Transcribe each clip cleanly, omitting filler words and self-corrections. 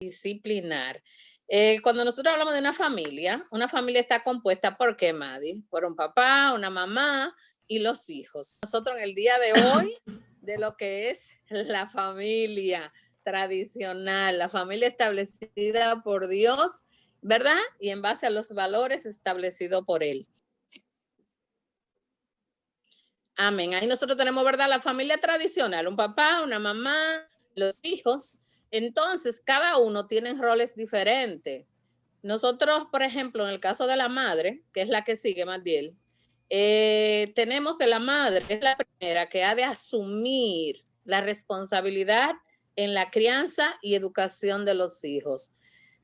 disciplinar. Cuando nosotros hablamos de una familia está compuesta por qué, Madi? Por un papá, una mamá y los hijos. Nosotros en el día de hoy, de lo que es la familia tradicional, la familia establecida por Dios, ¿verdad? Y en base a los valores establecidos por Él. Amén. Ahí nosotros tenemos, ¿verdad? La familia tradicional, un papá, una mamá, los hijos. Entonces, cada uno tiene roles diferentes. Nosotros, por ejemplo, en el caso de la madre, que es la que sigue más bien, tenemos que la madre es la primera que ha de asumir la responsabilidad en la crianza y educación de los hijos.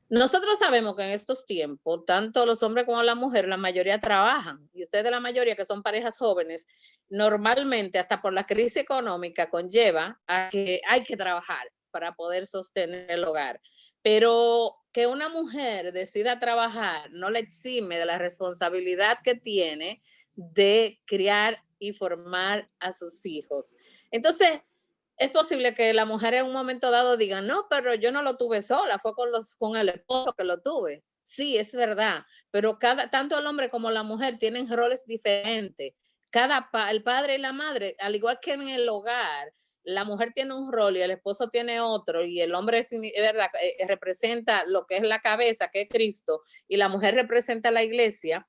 Nosotros sabemos que en estos tiempos, tanto los hombres como la mujer, la mayoría trabajan. Y ustedes, la mayoría que son parejas jóvenes, normalmente, hasta por la crisis económica, conlleva a que hay que trabajar para poder sostener el hogar. Pero que una mujer decida trabajar no le exime de la responsabilidad que tiene de criar y formar a sus hijos. Entonces, es posible que la mujer en un momento dado diga, no, pero yo no lo tuve sola, fue con el esposo que lo tuve. Sí, es verdad, pero tanto el hombre como la mujer tienen roles diferentes. El padre y la madre, al igual que en el hogar, la mujer tiene un rol y el esposo tiene otro, y el hombre es verdad, representa lo que es la cabeza, que es Cristo, y la mujer representa la iglesia.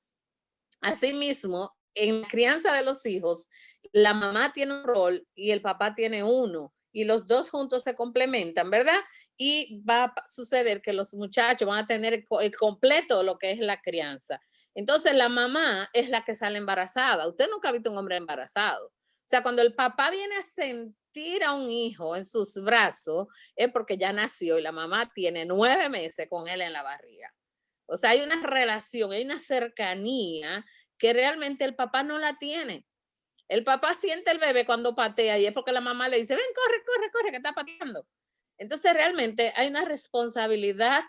Asimismo, en la crianza de los hijos, la mamá tiene un rol y el papá tiene uno, y los dos juntos se complementan, ¿verdad? Y va a suceder que los muchachos van a tener el completo de lo que es la crianza. Entonces, la mamá es la que sale embarazada. Usted nunca ha visto un hombre embarazado. O sea, cuando el papá viene a sentir a un hijo en sus brazos, es porque ya nació y la mamá tiene 9 meses con él en la barriga. O sea, hay una relación, hay una cercanía que realmente el papá no la tiene. El papá siente el bebé cuando patea y es porque la mamá le dice, ven, corre, corre, corre, que está pateando. Entonces, realmente hay una responsabilidad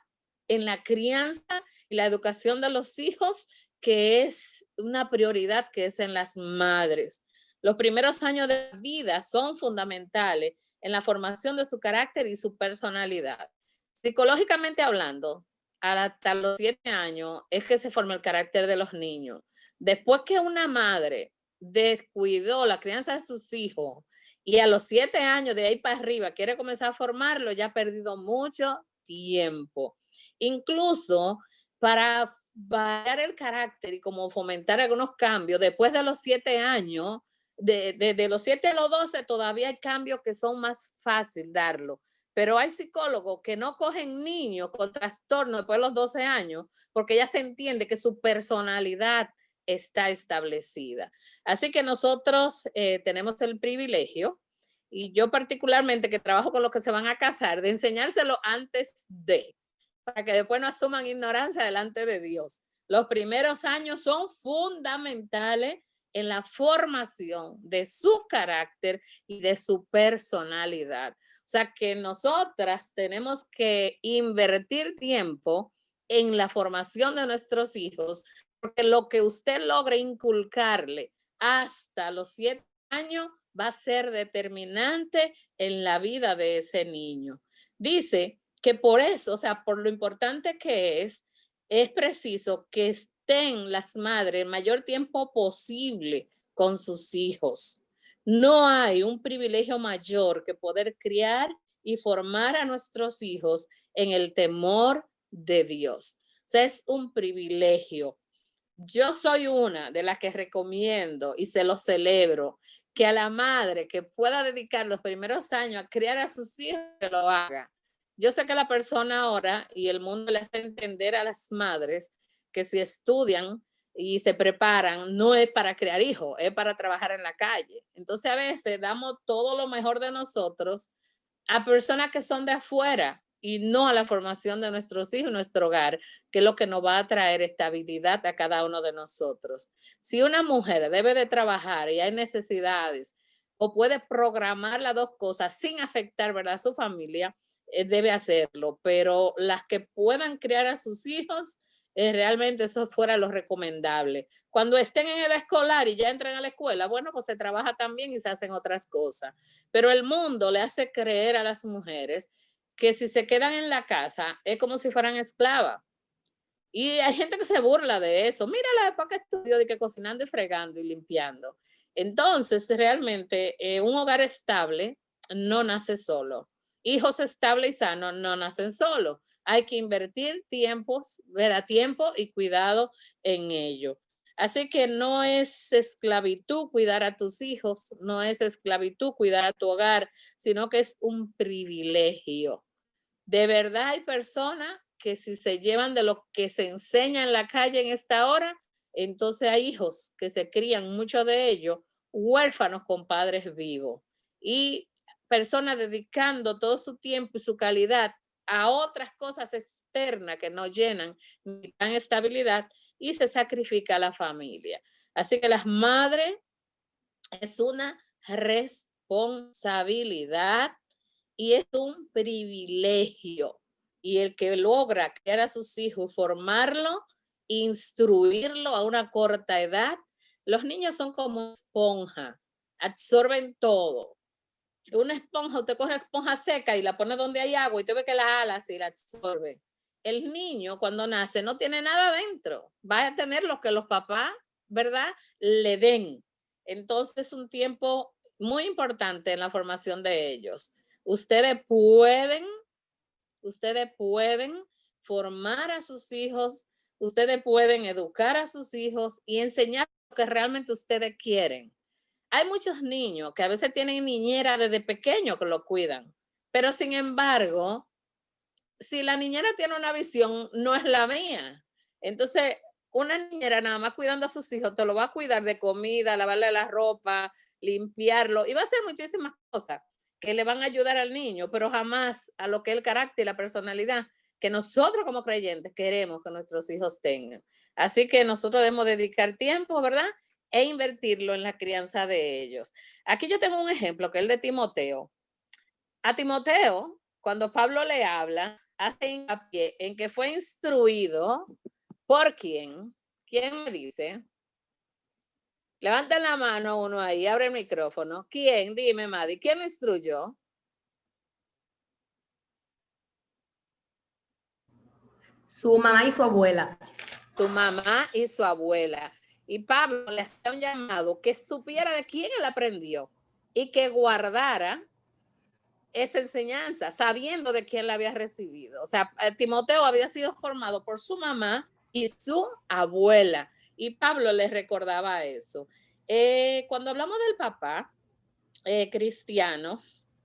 en la crianza y la educación de los hijos que es una prioridad, que es en las madres. Los primeros años de vida son fundamentales en la formación de su carácter y su personalidad. Psicológicamente hablando, hasta los 7 años es que se forma el carácter de los niños. Después que una madre descuidó la crianza de sus hijos y a los 7 años de ahí para arriba quiere comenzar a formarlo, ya ha perdido mucho tiempo. Incluso para variar el carácter y como fomentar algunos cambios, después de los 7 años, de los 7 a los 12 todavía hay cambios que son más fácil darlo. Pero hay psicólogos que no cogen niños con trastorno después de los 12 años porque ya se entiende que su personalidad está establecida. Así que nosotros tenemos el privilegio, y yo particularmente que trabajo con los que se van a casar, de enseñárselo antes de, para que después no asuman ignorancia delante de Dios. Los primeros años son fundamentales en la formación de su carácter y de su personalidad. O sea que nosotras tenemos que invertir tiempo en la formación de nuestros hijos, porque lo que usted logre inculcarle hasta los 7 años va a ser determinante en la vida de ese niño. Dice que por eso, o sea, por lo importante que es preciso que estén las madres el mayor tiempo posible con sus hijos. No hay un privilegio mayor que poder criar y formar a nuestros hijos en el temor de Dios. O sea, es un privilegio. Yo soy una de las que recomiendo y se lo celebro, que a la madre que pueda dedicar los primeros años a criar a sus hijos, que lo haga. Yo sé que la persona ahora y el mundo le hace entender a las madres que si estudian y se preparan, no es para criar hijos, es para trabajar en la calle. Entonces a veces damos todo lo mejor de nosotros a personas que son de afuera y no a la formación de nuestros hijos, nuestro hogar, que es lo que nos va a traer estabilidad a cada uno de nosotros. Si una mujer debe de trabajar y hay necesidades, o puede programar las dos cosas sin afectar, ¿verdad?, a su familia, debe hacerlo, pero las que puedan criar a sus hijos, realmente eso fuera lo recomendable. Cuando estén en edad escolar y ya entren a la escuela, bueno, pues se trabaja también y se hacen otras cosas. Pero el mundo le hace creer a las mujeres que si se quedan en la casa es como si fueran esclavas. Y hay gente que se burla de eso. Mira la época que estudió de que cocinando y fregando y limpiando. Entonces, realmente, un hogar estable no nace solo. Hijos estables y sanos no nacen solos. Hay que invertir tiempos, ¿verdad? Tiempo y cuidado en ello. Así que no es esclavitud cuidar a tus hijos, no es esclavitud cuidar a tu hogar, sino que es un privilegio. De verdad hay personas que si se llevan de lo que se enseña en la calle en esta hora, entonces hay hijos que se crían, muchos de ellos, huérfanos con padres vivos. Y personas dedicando todo su tiempo y su calidad a otras cosas externas que no llenan ni dan estabilidad y se sacrifica a la familia. Así que las madres es una responsabilidad y es un privilegio. Y el que logra criar a sus hijos, formarlo, instruirlo a una corta edad, los niños son como esponja, absorben todo. Una esponja, usted coge una esponja seca y la pone donde hay agua y usted ve que la ala y la absorbe. El niño cuando nace no tiene nada adentro, va a tener lo que los papás, ¿verdad? Le den. Entonces es un tiempo muy importante en la formación de ellos. Ustedes pueden formar a sus hijos, ustedes pueden educar a sus hijos y enseñar lo que realmente ustedes quieren. Hay muchos niños que a veces tienen niñera desde pequeño que lo cuidan, pero sin embargo, si la niñera tiene una visión, no es la mía. Entonces, una niñera nada más cuidando a sus hijos, te lo va a cuidar de comida, lavarle la ropa, limpiarlo, y va a hacer muchísimas cosas que le van a ayudar al niño, pero jamás a lo que es el carácter y la personalidad que nosotros como creyentes queremos que nuestros hijos tengan. Así que nosotros debemos dedicar tiempo, ¿verdad? E invertirlo en la crianza de ellos. Aquí yo tengo un ejemplo que es el de Timoteo. A Timoteo, cuando Pablo le habla, hace hincapié en que fue instruido por quién. ¿Quién me dice? Levanten la mano uno ahí, abre el micrófono. ¿Quién? Dime, Madi, ¿quién me instruyó? Su mamá y su abuela. Tu mamá y su abuela. Y Pablo le hacía un llamado que supiera de quién él aprendió y que guardara esa enseñanza, sabiendo de quién la había recibido. O sea, Timoteo había sido formado por su mamá y su abuela. Y Pablo les recordaba eso. Cuando hablamos del papá cristiano,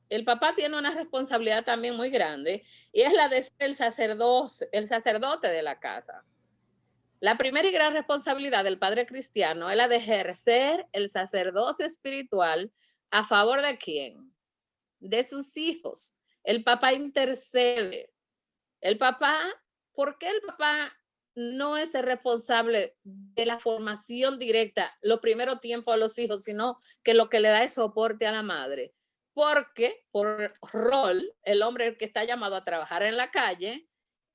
el papá tiene una responsabilidad también muy grande y es la de ser el sacerdote de la casa. La primera y gran responsabilidad del padre cristiano es la de ejercer el sacerdocio espiritual a favor de quién? De sus hijos. El papá intercede. El papá, ¿por qué el papá no es el responsable de la formación directa los primeros tiempos a los hijos, sino que lo que le da es soporte a la madre? Porque por rol, el hombre que está llamado a trabajar en la calle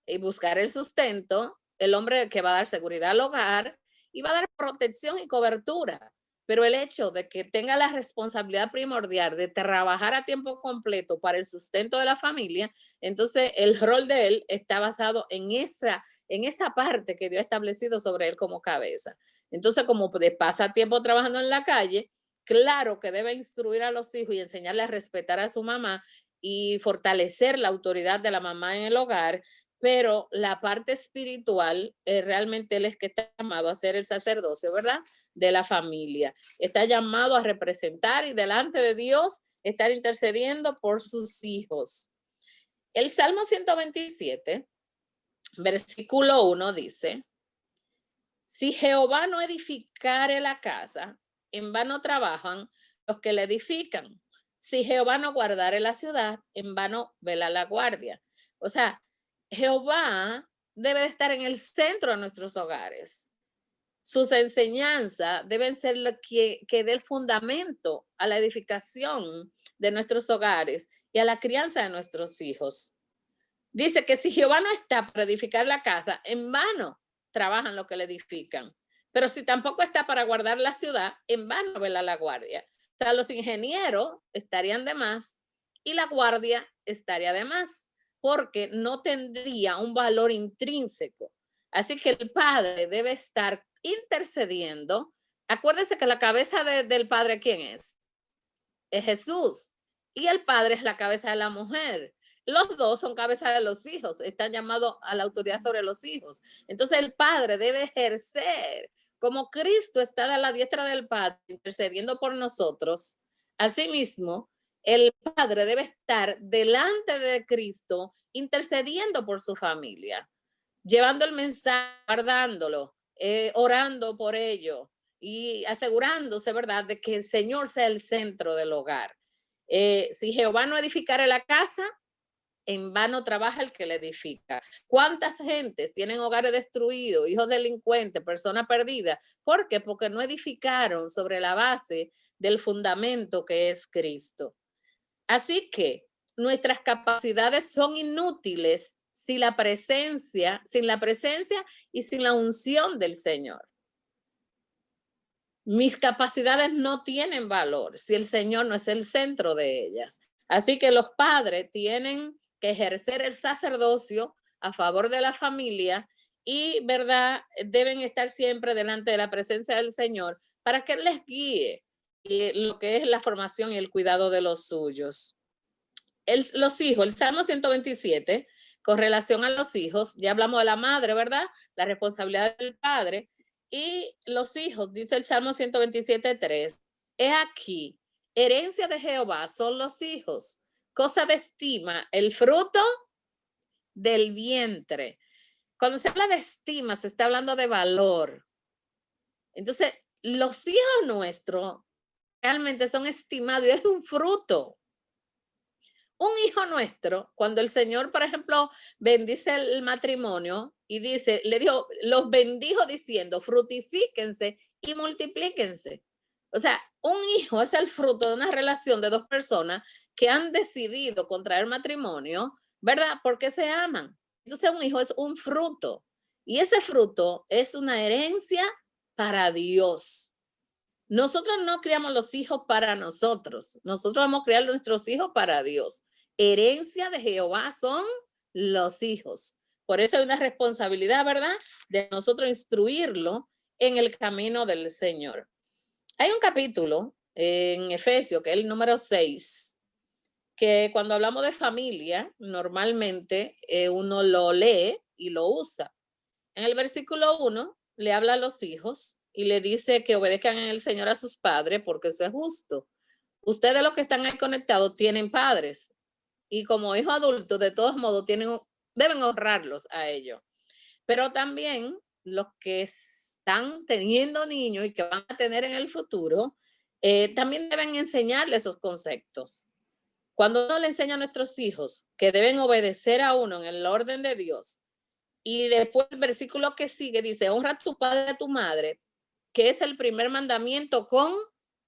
y buscar el sustento, el hombre que va a dar seguridad al hogar y va a dar protección y cobertura. Pero el hecho de que tenga la responsabilidad primordial de trabajar a tiempo completo para el sustento de la familia, entonces el rol de él está basado en esa parte que Dios ha establecido sobre él como cabeza. Entonces, como pasa tiempo trabajando en la calle, claro que debe instruir a los hijos y enseñarle a respetar a su mamá y fortalecer la autoridad de la mamá en el hogar, pero la parte espiritual, realmente él es que está llamado a ser el sacerdocio, ¿verdad? De la familia. Está llamado a representar y delante de Dios estar intercediendo por sus hijos. El Salmo 127, versículo 1 dice, si Jehová no edificare la casa, en vano trabajan los que la edifican. Si Jehová no guardare la ciudad, en vano vela la guardia. O sea, Jehová debe de estar en el centro de nuestros hogares. Sus enseñanzas deben ser lo que dé el fundamento a la edificación de nuestros hogares y a la crianza de nuestros hijos. Dice que si Jehová no está para edificar la casa, en vano trabajan los que le edifican. Pero si tampoco está para guardar la ciudad, en vano vela la guardia. O sea, los ingenieros estarían de más y la guardia estaría de más. porque no tendría un valor intrínseco. Así que el padre debe estar intercediendo. Acuérdense que la cabeza del padre, ¿quién es? Es Jesús. Y el padre es la cabeza de la mujer. Los dos son cabeza de los hijos, están llamados a la autoridad sobre los hijos. Entonces el padre debe ejercer, como Cristo está a la diestra del Padre intercediendo por nosotros. Asimismo, el padre debe estar delante de Cristo intercediendo por su familia, llevando el mensaje, guardándolo, orando por ello y asegurándose, ¿verdad?, de que el Señor sea el centro del hogar. Si Jehová no edificare la casa, en vano trabaja el que le edifica. ¿Cuántas gentes tienen hogares destruidos, hijos delincuentes, personas perdidas? ¿Por qué? Porque no edificaron sobre la base del fundamento que es Cristo. Así que nuestras capacidades son inútiles sin la presencia y sin la unción del Señor. Mis capacidades no tienen valor si el Señor no es el centro de ellas. Así que los padres tienen que ejercer el sacerdocio a favor de la familia y, ¿verdad?, deben estar siempre delante de la presencia del Señor para que Él les guíe lo que es la formación y el cuidado de los suyos. Los hijos, el Salmo 127, con relación a los hijos, ya hablamos de la madre, ¿verdad? La responsabilidad del padre. Y los hijos, dice el Salmo 127:3, he aquí, herencia de Jehová son los hijos, cosa de estima, el fruto del vientre. Cuando se habla de estima, se está hablando de valor. Entonces, los hijos nuestros realmente son estimados y es un fruto. Un hijo nuestro, cuando el Señor, por ejemplo, bendice el matrimonio y dice, le dijo, los bendijo diciendo, frutifíquense y multiplíquense. O sea, un hijo es el fruto de una relación de dos personas que han decidido contraer matrimonio, ¿verdad? Porque se aman. Entonces, un hijo es un fruto y ese fruto es una herencia para Dios. Nosotros no criamos los hijos para nosotros. Nosotros vamos a criar a nuestros hijos para Dios. Herencia de Jehová son los hijos. Por eso hay una responsabilidad, ¿verdad?, de nosotros instruirlo en el camino del Señor. Hay un capítulo en Efesios, que es el número 6, que cuando hablamos de familia, normalmente uno lo lee y lo usa. En el versículo 1 le habla a los hijos y le dice que obedezcan en el Señor a sus padres porque eso es justo. Ustedes los que están ahí conectados tienen padres y como hijos adultos de todos modos deben honrarlos a ellos. Pero también los que están teniendo niños y que van a tener en el futuro, también deben enseñarles esos conceptos. Cuando uno le enseña a nuestros hijos que deben obedecer a uno en el orden de Dios, y después el versículo que sigue dice, honra a tu padre y a tu madre, que es el primer mandamiento con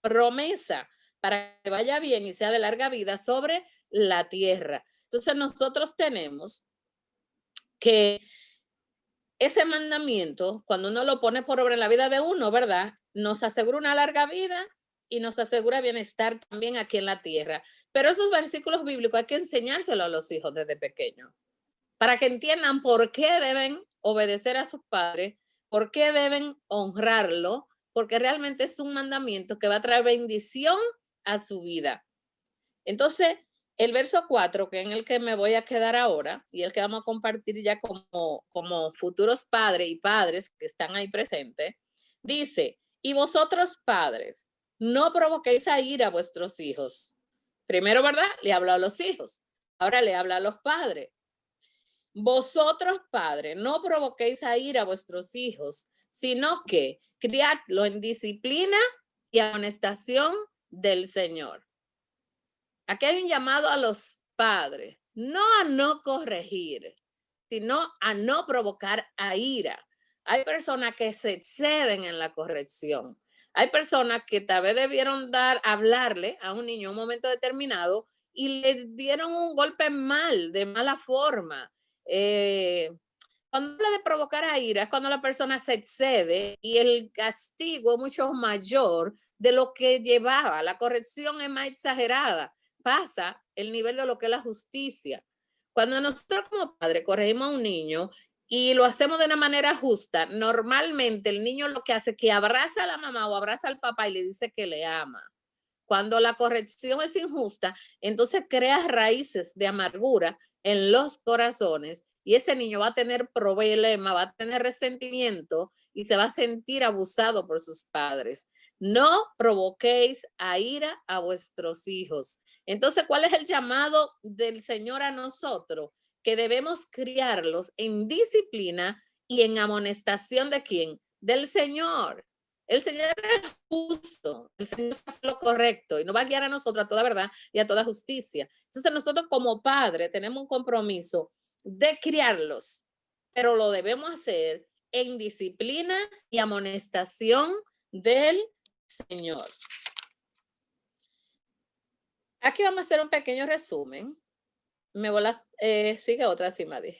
promesa para que vaya bien y sea de larga vida sobre la tierra. Entonces nosotros tenemos que ese mandamiento, cuando uno lo pone por obra en la vida de uno, ¿verdad?, nos asegura una larga vida y nos asegura bienestar también aquí en la tierra. Pero esos versículos bíblicos hay que enseñárselos a los hijos desde pequeños, para que entiendan por qué deben obedecer a sus padres, por qué deben honrarlo, porque realmente es un mandamiento que va a traer bendición a su vida. Entonces, el verso 4, que es en el que me voy a quedar ahora, y el que vamos a compartir ya como futuros padres y padres que están ahí presentes, dice, y vosotros padres, no provoquéis a ira a vuestros hijos. Primero, ¿verdad?, le habla a los hijos. Ahora le habla a los padres. Vosotros, padres, no provoquéis a ira a vuestros hijos, sino que criadlo en disciplina y amonestación del Señor. Aquí hay un llamado a los padres, no a no corregir, sino a no provocar a ira. Hay personas que se exceden en la corrección. Hay personas que tal vez debieron hablarle a un niño en un momento determinado y le dieron un golpe mal, de mala forma. Cuando habla de provocar a ira es cuando la persona se excede y el castigo es mucho mayor de lo que llevaba. La corrección es más exagerada. Pasa el nivel de lo que es la justicia. Cuando nosotros como padres corregimos a un niño y lo hacemos de una manera justa, normalmente el niño lo que hace es que abraza a la mamá o abraza al papá y le dice que le ama. Cuando la corrección es injusta, entonces crea raíces de amargura en los corazones y ese niño va a tener problemas, va a tener resentimiento y se va a sentir abusado por sus padres. No provoquéis a ira a vuestros hijos. Entonces, ¿cuál es el llamado del Señor a nosotros? Que debemos criarlos en disciplina y en amonestación ¿de quién? Del Señor. El Señor es justo, el Señor hace lo correcto y nos va a guiar a nosotros a toda verdad y a toda justicia. Entonces nosotros como padres tenemos un compromiso de criarlos, pero lo debemos hacer en disciplina y amonestación del Señor. Aquí vamos a hacer un pequeño resumen. Sigue otra así, Madi.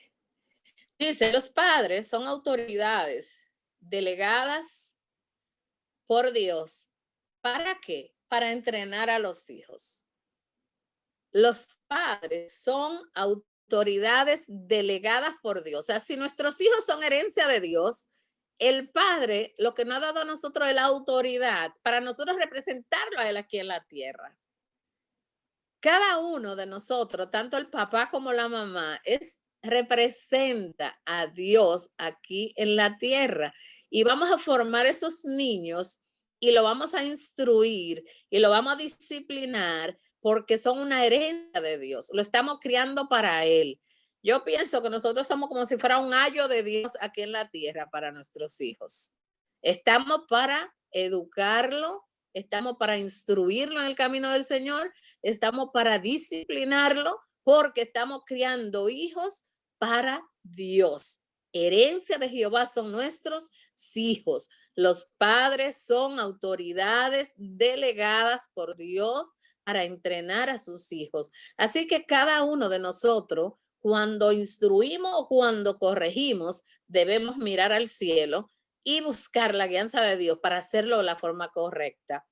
Dice, los padres son autoridades delegadas por Dios. ¿Para qué? Para entrenar a los hijos. Los padres son autoridades delegadas por Dios. O sea, si nuestros hijos son herencia de Dios, el Padre lo que nos ha dado a nosotros es la autoridad para nosotros representarlo a Él aquí en la tierra. Cada uno de nosotros, tanto el papá como la mamá, representa a Dios aquí en la tierra. Y vamos a formar esos niños y lo vamos a instruir y lo vamos a disciplinar porque son una herencia de Dios. Lo estamos criando para Él. Yo pienso que nosotros somos como si fuera un ayo de Dios aquí en la tierra para nuestros hijos. Estamos para educarlo, estamos para instruirlo en el camino del Señor, estamos para disciplinarlo porque estamos criando hijos para Dios. Herencia de Jehová son nuestros hijos. Los padres son autoridades delegadas por Dios para entrenar a sus hijos. Así que cada uno de nosotros, cuando instruimos o cuando corregimos, debemos mirar al cielo y buscar la guianza de Dios para hacerlo de la forma correcta.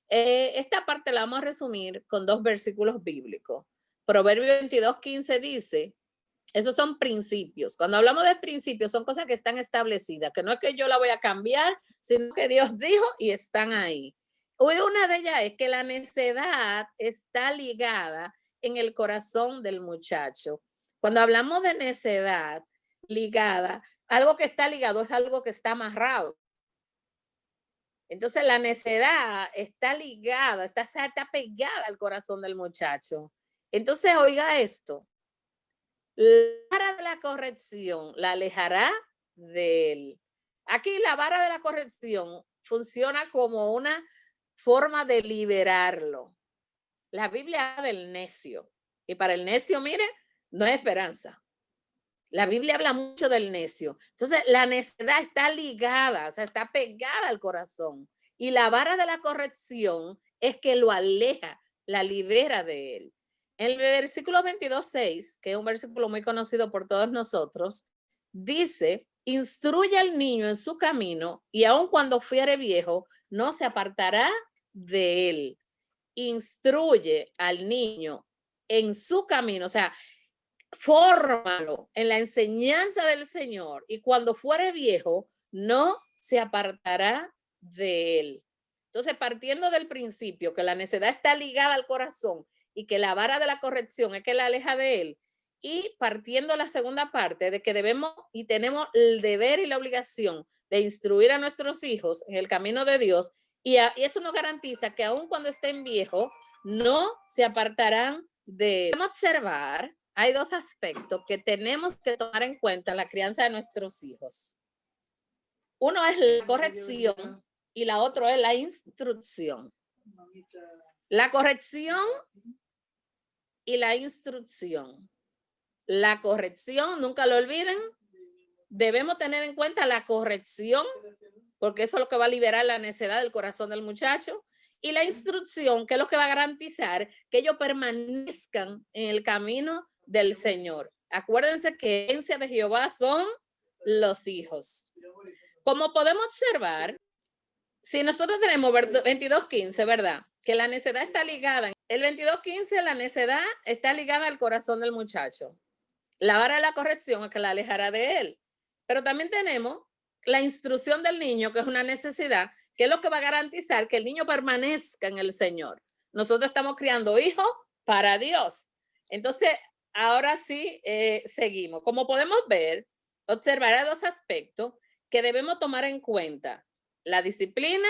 Esta parte la vamos a resumir con 2 versículos bíblicos. Proverbio 22:15 dice, esos son principios. Cuando hablamos de principios, son cosas que están establecidas, que no es que yo la voy a cambiar, sino que Dios dijo y están ahí. Una de ellas es que la necedad está ligada en el corazón del muchacho. Cuando hablamos de necedad ligada, algo que está ligado es algo que está amarrado. Entonces la necedad está ligada, está pegada al corazón del muchacho. Entonces, oiga esto, la vara de la corrección la alejará de él. Aquí la vara de la corrección funciona como una forma de liberarlo. La Biblia habla del necio y para el necio, mire, no hay esperanza. La Biblia habla mucho del necio. Entonces, la necedad está ligada, o sea, está pegada al corazón. Y la vara de la corrección es que lo aleja, la libera de él. En el versículo 22:6, que es un versículo muy conocido por todos nosotros, dice, instruye al niño en su camino y aun cuando fuere viejo, no se apartará de él. Instruye al niño en su camino, o sea, fórmalo en la enseñanza del Señor y cuando fuere viejo no se apartará de él. Entonces, partiendo del principio que la necedad está ligada al corazón y que la vara de la corrección es que la aleja de él, y partiendo la segunda parte de que debemos y tenemos el deber y la obligación de instruir a nuestros hijos en el camino de Dios, y eso nos garantiza que aun cuando estén viejos no se apartarán de él. Debemos observar, hay 2 aspectos que tenemos que tomar en cuenta en la crianza de nuestros hijos. Uno es la corrección y la otra es la instrucción. La corrección y la instrucción. La corrección, nunca lo olviden, debemos tener en cuenta la corrección, porque eso es lo que va a liberar la necedad del corazón del muchacho, y la instrucción, que es lo que va a garantizar que ellos permanezcan en el camino del Señor. Acuérdense que herencia de Jehová son los hijos. Como podemos observar, si nosotros tenemos 22:15, ¿verdad? Que la necedad está ligada. El 22:15, la necedad está ligada al corazón del muchacho. La vara de la corrección es que la alejará de él. Pero también tenemos la instrucción del niño, que es una necesidad, que es lo que va a garantizar que el niño permanezca en el Señor. Nosotros estamos criando hijos para Dios. Entonces, ahora sí, seguimos. Como podemos ver, observará dos aspectos que debemos tomar en cuenta: la disciplina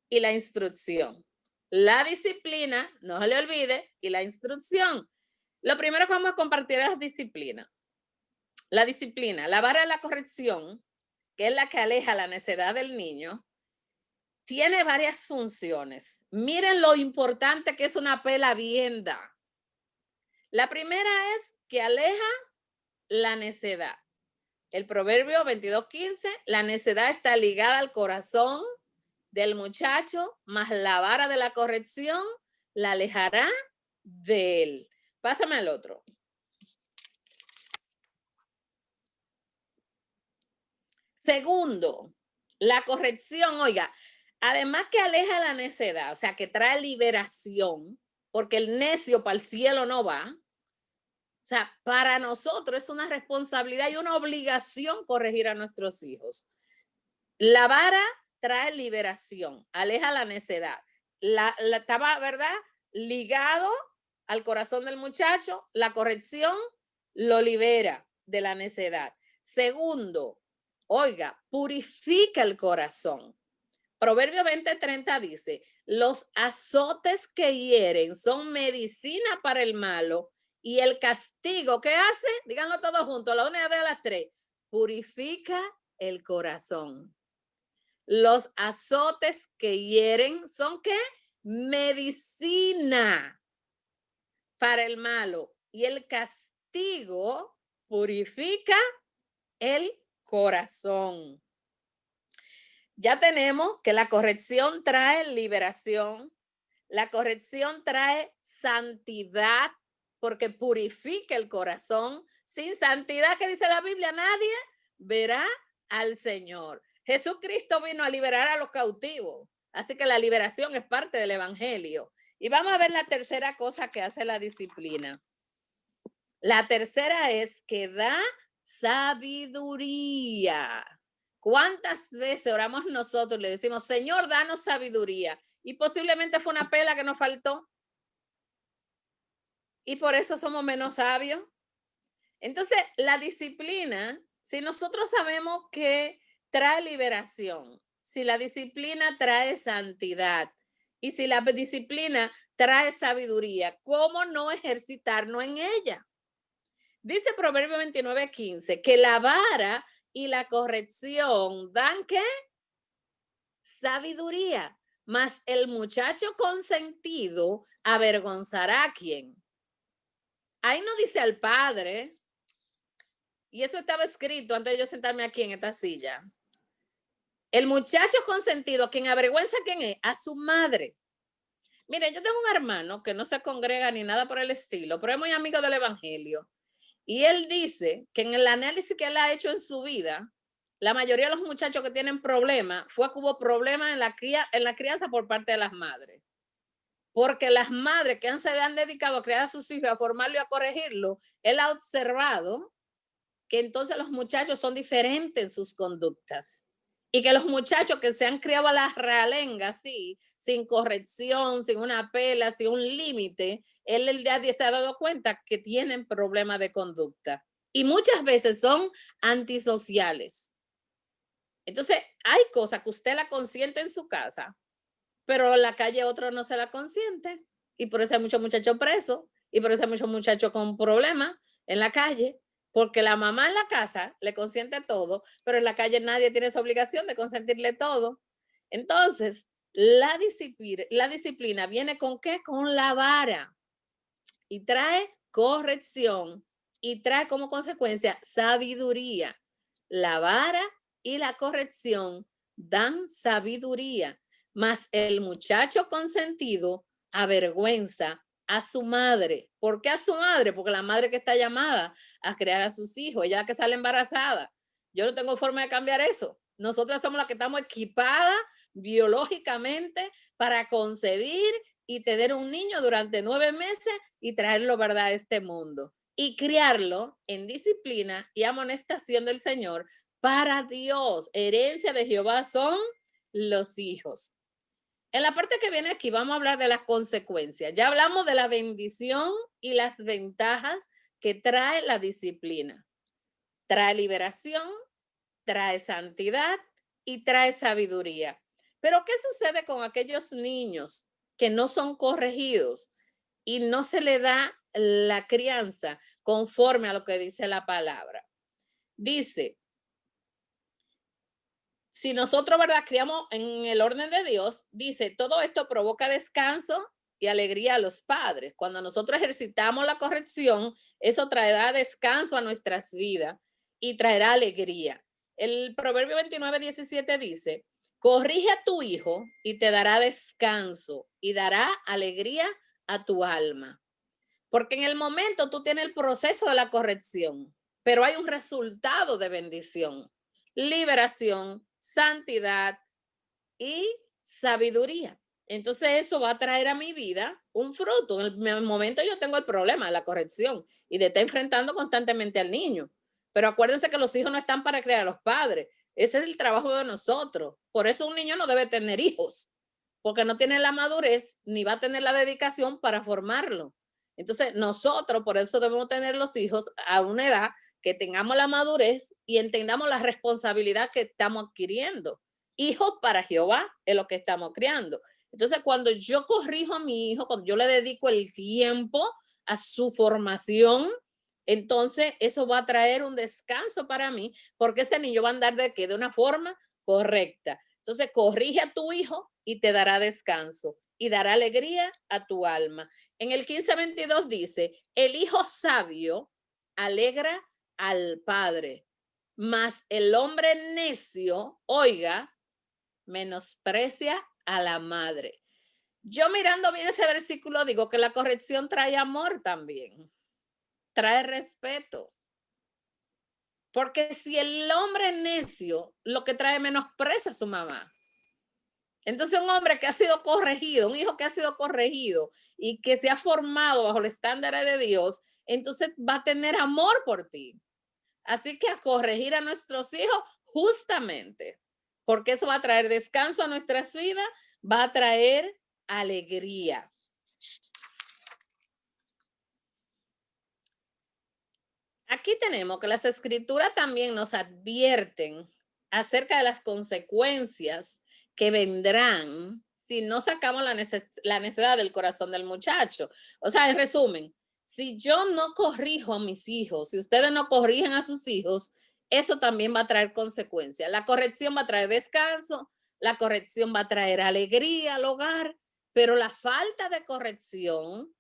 y la instrucción. La disciplina, no se le olvide, y la instrucción. Lo primero que vamos a compartir es la disciplina. La disciplina, la vara de la corrección, que es la que aleja la necedad del niño, tiene varias funciones. Miren lo importante que es una pela bien dada. La primera es que aleja la necedad. El proverbio 22:15, la necedad está ligada al corazón del muchacho, mas la vara de la corrección la alejará de él. Pásame al otro. Segundo, la corrección, oiga, además que aleja la necedad, o sea, que trae liberación, porque el necio para el cielo no va. O sea, para nosotros es una responsabilidad y una obligación corregir a nuestros hijos. La vara trae liberación, aleja la necedad. Estaba, ¿verdad?, ligado al corazón del muchacho. La corrección lo libera de la necedad. Segundo, oiga, purifica el corazón. Proverbio 20:30 dice: los azotes que hieren son medicina para el malo, y el castigo, ¿qué hace? Díganlo todos juntos, a la 1, 2, a las 3. Purifica el corazón. Los azotes que hieren son, ¿qué? Medicina para el malo, y el castigo purifica el corazón. Ya tenemos que la corrección trae liberación, la corrección trae santidad, porque purifica el corazón. Sin santidad, ¿qué dice la Biblia? Nadie verá al Señor. Jesucristo vino a liberar a los cautivos, así que la liberación es parte del evangelio. Y vamos a ver la tercera cosa que hace la disciplina. La tercera es que da sabiduría. ¿Cuántas veces oramos nosotros y le decimos: Señor, danos sabiduría? Y posiblemente fue una pela que nos faltó. Y por eso somos menos sabios. Entonces, la disciplina, si nosotros sabemos que trae liberación, si la disciplina trae santidad y si la disciplina trae sabiduría, ¿cómo no ejercitarnos en ella? Dice Proverbio 29:15 que la vara y la corrección dan, ¿qué? Sabiduría. Mas el muchacho consentido avergonzará a quien. Ahí no dice al padre, y eso estaba escrito antes de yo sentarme aquí en esta silla. El muchacho consentido, quien avergüenza, ¿quién es? A su madre. Miren, yo tengo un hermano que no se congrega ni nada por el estilo, pero es muy amigo del evangelio. Y él dice que en el análisis que él ha hecho en su vida, la mayoría de los muchachos que tienen problemas fue que hubo problemas en la crianza por parte de las madres. Porque las madres que se han dedicado a criar a sus hijos, a formarlo y a corregirlo, él ha observado que entonces los muchachos son diferentes en sus conductas. Y que los muchachos que se han criado a las realengas, sí, sin corrección, sin una pela, sin un límite, él ya se ha dado cuenta que tienen problemas de conducta. Y muchas veces son antisociales. Entonces, hay cosas que usted la consiente en su casa, pero en la calle otro no se la consiente. Y por eso hay muchos muchachos presos, y por eso hay muchos muchachos con problemas en la calle, porque la mamá en la casa le consiente todo, pero en la calle nadie tiene esa obligación de consentirle todo. Entonces, la disciplina viene ¿con qué? Con la vara, y trae corrección, y trae como consecuencia sabiduría. La vara y la corrección dan sabiduría, mas el muchacho consentido avergüenza a su madre. ¿Por qué a su madre? Porque la madre que está llamada a crear a sus hijos, ella es la que sale embarazada. Yo no tengo forma de cambiar eso. Nosotras somos las que estamos equipadas biológicamente para concebir y tener un niño durante 9 meses y traerlo, ¿verdad?, a este mundo. y criarlo en disciplina y amonestación del Señor para Dios. Herencia de Jehová son los hijos. En la parte que viene aquí vamos a hablar de las consecuencias. Ya hablamos de la bendición y las ventajas que trae la disciplina. Trae liberación, trae santidad y trae sabiduría. Pero ¿qué sucede con aquellos niños que no son corregidos y no se le da la crianza conforme a lo que dice la palabra? Dice, si nosotros, ¿verdad?, criamos en el orden de Dios, dice, todo esto provoca descanso y alegría a los padres. Cuando nosotros ejercitamos la corrección, eso traerá descanso a nuestras vidas y traerá alegría. El Proverbio 29:17 dice, corrige a tu hijo y te dará descanso y dará alegría a tu alma. Porque en el momento tú tienes el proceso de la corrección, pero hay un resultado de bendición, liberación, santidad y sabiduría. Entonces eso va a traer a mi vida un fruto. En el momento yo tengo el problema de la corrección y de estar enfrentando constantemente al niño. Pero acuérdense que los hijos no están para crear a los padres. Ese es el trabajo de nosotros. Por eso un niño no debe tener hijos, porque no tiene la madurez ni va a tener la dedicación para formarlo. Entonces nosotros por eso debemos tener los hijos a una edad que tengamos la madurez y entendamos la responsabilidad que estamos adquiriendo. Hijos para Jehová es lo que estamos criando. Entonces, cuando yo corrijo a mi hijo, cuando yo le dedico el tiempo a su formación, entonces eso va a traer un descanso para mí, porque ese niño va a andar de una forma correcta. Entonces, corrige a tu hijo y te dará descanso y dará alegría a tu alma. En el 15:22 dice, el hijo sabio alegra al padre, mas el hombre necio, oiga, menosprecia a la madre. Yo mirando bien ese versículo digo que la corrección trae amor también, trae respeto. Porque si el hombre necio lo que trae menosprecia a su mamá. Entonces un hombre que ha sido corregido, un hijo que ha sido corregido y que se ha formado bajo el estándar de Dios, entonces va a tener amor por ti. Así que a corregir a nuestros hijos justamente, porque eso va a traer descanso a nuestras vidas, va a traer alegría. Aquí tenemos que las escrituras también nos advierten acerca de las consecuencias que vendrán si no sacamos la necesidad del corazón del muchacho. O sea, en resumen, si yo no corrijo a mis hijos, si ustedes no corrigen a sus hijos, eso también va a traer consecuencias. La corrección va a traer descanso, la corrección va a traer alegría al hogar, pero la falta de corrección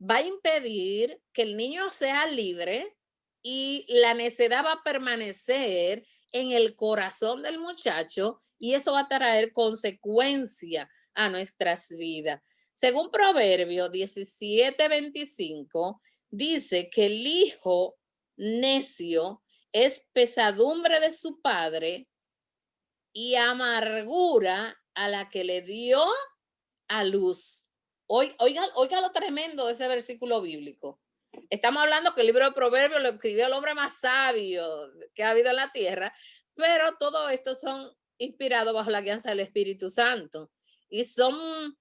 va a impedir que el niño sea libre y la necedad va a permanecer en el corazón del muchacho y eso va a traer consecuencia a nuestras vidas. Según Proverbio 17:25, dice que el hijo necio es pesadumbre de su padre y amargura a la que le dio a luz. Oiga lo tremendo de ese versículo bíblico. Estamos hablando que el libro de Proverbios lo escribió el hombre más sabio que ha habido en la tierra, pero todo esto son inspirados bajo la guianza del Espíritu Santo y son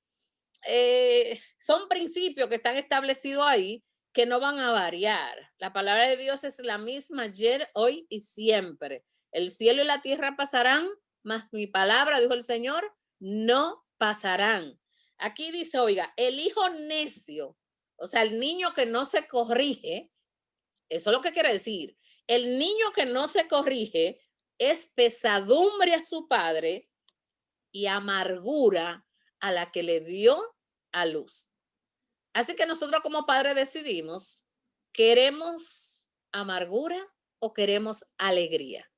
principios que están establecidos ahí que no van a variar. La palabra de Dios es la misma ayer, hoy y siempre. El cielo y la tierra pasarán, mas mi palabra, dijo el Señor, no pasarán. Aquí dice, oiga, el hijo necio, o sea, el niño que no se corrige, eso es lo que quiere decir. El niño que no se corrige es pesadumbre a su padre y amargura a la que le dio a luz. Así que nosotros como padres decidimos, ¿queremos amargura o queremos alegría?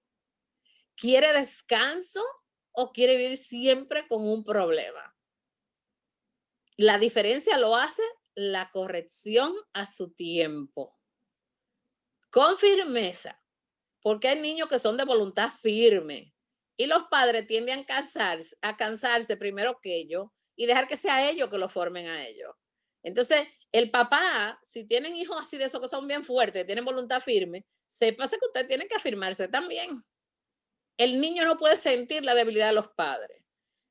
¿Quiere descanso o quiere vivir siempre con un problema? La diferencia lo hace la corrección a su tiempo, con firmeza, porque hay niños que son de voluntad firme y los padres tienden a cansarse primero que ellos y dejar que sea ellos que lo formen a ellos. Entonces, El papá, si tienen hijos así de esos que son bien fuertes, tienen voluntad firme, sépase que usted tiene que afirmarse también. El niño no puede sentir la debilidad de los padres.